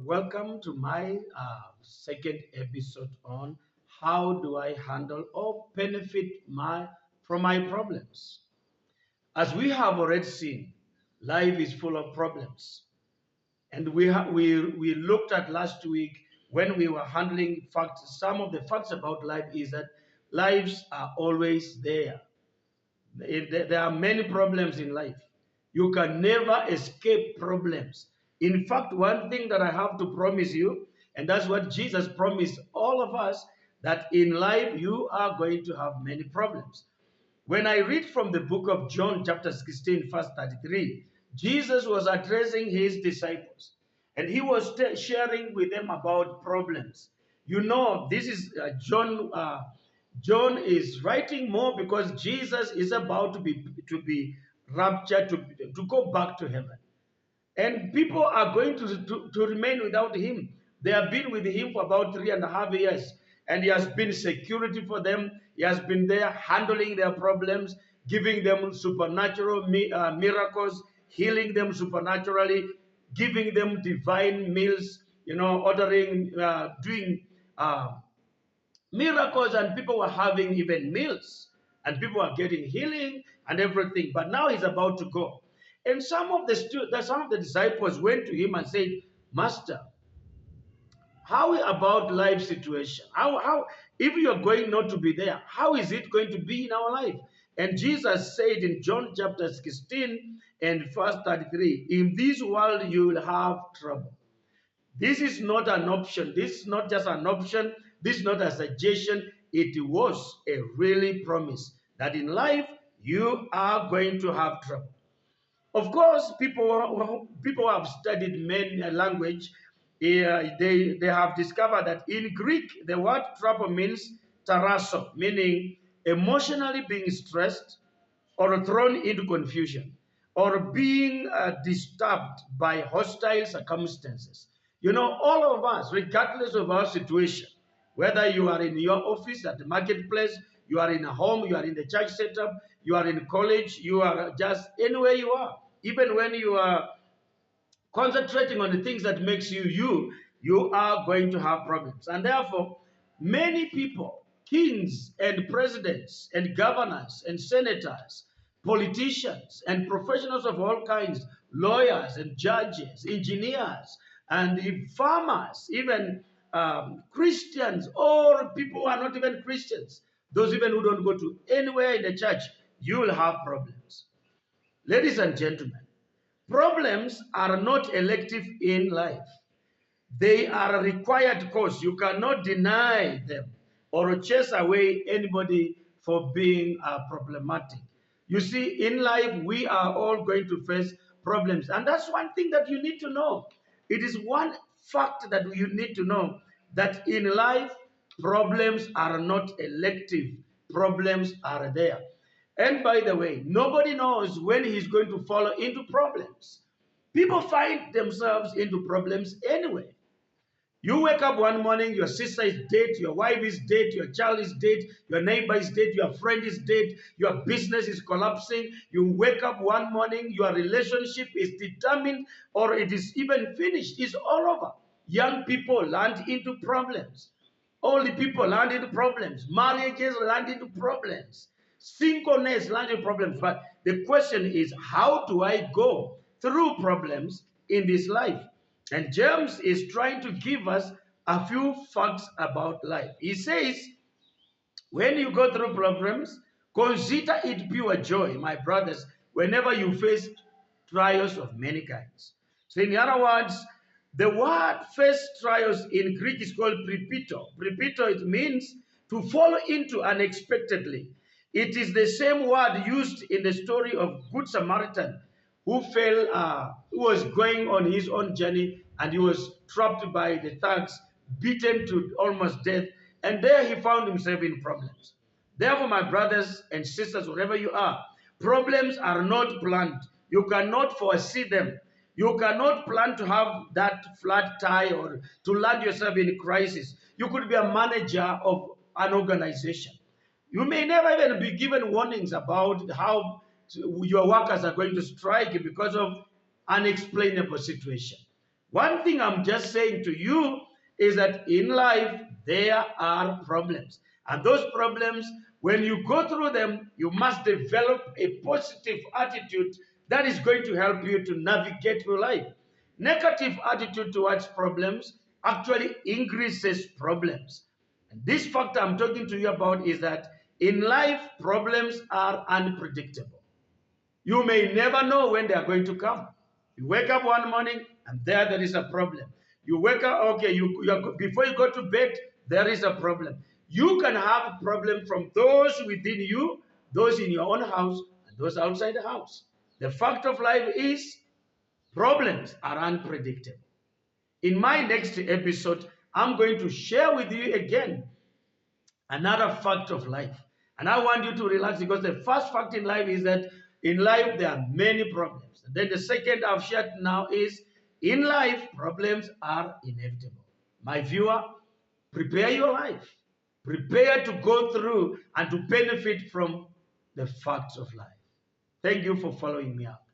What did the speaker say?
Welcome to my second episode on how do I handle or benefit from my problems. As we have already seen, life is full of problems, and we looked at last week when we were handling facts. Some of the facts about life is that lives are always there. There are many problems in life. You can never escape problems. In fact, one thing that I have to promise you, and that's what Jesus promised all of us, that in life you are going to have many problems. When I read from the book of John, chapter 16, verse 33, Jesus was addressing his disciples and he was sharing with them about problems. You know, this is John. John is writing more because Jesus is about to be raptured to go back to heaven. And people are going to remain without him. They have been with him for about 3.5 years, and he has been security for them. He has been there handling their problems, giving them supernatural miracles, healing them supernaturally, giving them divine meals, ordering, doing miracles, and people were having even meals, and people were getting healing and everything. But now he's about to go. And some of the disciples went to him and said, Master, how about life situation? How if you're going not to be there, how is it going to be in our life? And Jesus said in John chapter 16 and verse 33, in this world you will have trouble. This is not an option. This is not just an option. This is not a suggestion. It was a really promise that in life you are going to have trouble. Of course, people have studied many language. They have discovered that in Greek, the word trouble means tarasso, meaning emotionally being stressed or thrown into confusion or being disturbed by hostile circumstances. You know, all of us, regardless of our situation, whether you are in your office, at the marketplace, you are in a home, you are in the church setup, you are in college, you are just anywhere you are, even when you are concentrating on the things that makes you are going to have problems. And therefore, many people, kings and presidents and governors and senators, politicians and professionals of all kinds, lawyers and judges, engineers and farmers, even Christians, or people who are not even Christians, those even who don't go to anywhere in the church, you will have problems. Ladies and gentlemen, problems are not elective in life. They are a required course. You cannot deny them or chase away anybody for being problematic. You see, in life, we are all going to face problems. And that's one thing that you need to know. It is one fact that you need to know, that in life, problems are not elective. Problems are there. And by the way, nobody knows when he's going to fall into problems. People find themselves into problems anyway. You wake up one morning, your sister is dead, your wife is dead, your child is dead, your neighbor is dead, your friend is dead, your business is collapsing. You wake up one morning, your relationship is determined or it is even finished. It's all over. Young people land into problems. Old people land into problems. Marriages land into problems. Singleness land into problems. But the question is, how do I go through problems in this life? And James is trying to give us a few facts about life. He says, when you go through problems, consider it pure joy, my brothers, whenever you face trials of many kinds. So in other words, the word face trials in Greek is called pripito. Pripito, it means to fall into unexpectedly. It is the same word used in the story of Good Samaritan who was going on his own journey, and he was trapped by the thugs, beaten to almost death, and there he found himself in problems. Therefore, my brothers and sisters, wherever you are, problems are not planned. You cannot foresee them. You cannot plan to have that flat tire or to land yourself in crisis. You could be a manager of an organization. You may never even be given warnings about how your workers are going to strike because of unexplainable situation. One thing I'm just saying to you is that in life, there are problems. And those problems, when you go through them, you must develop a positive attitude that is going to help you to navigate your life. Negative attitude towards problems actually increases problems. And this factor I'm talking to you about is that in life, problems are unpredictable. You may never know when they are going to come. You wake up one morning and there is a problem. You wake up, okay, before you go to bed, there is a problem. You can have a problem from those within you, those in your own house, and those outside the house. The fact of life is problems are unpredictable. In my next episode, I'm going to share with you again another fact of life. And I want you to relax because the first fact in life is that in life there are many problems. And then the second I've shared now is in life problems are inevitable. My viewer, prepare your life. Prepare to go through and to benefit from the facts of life. Thank you for following me up.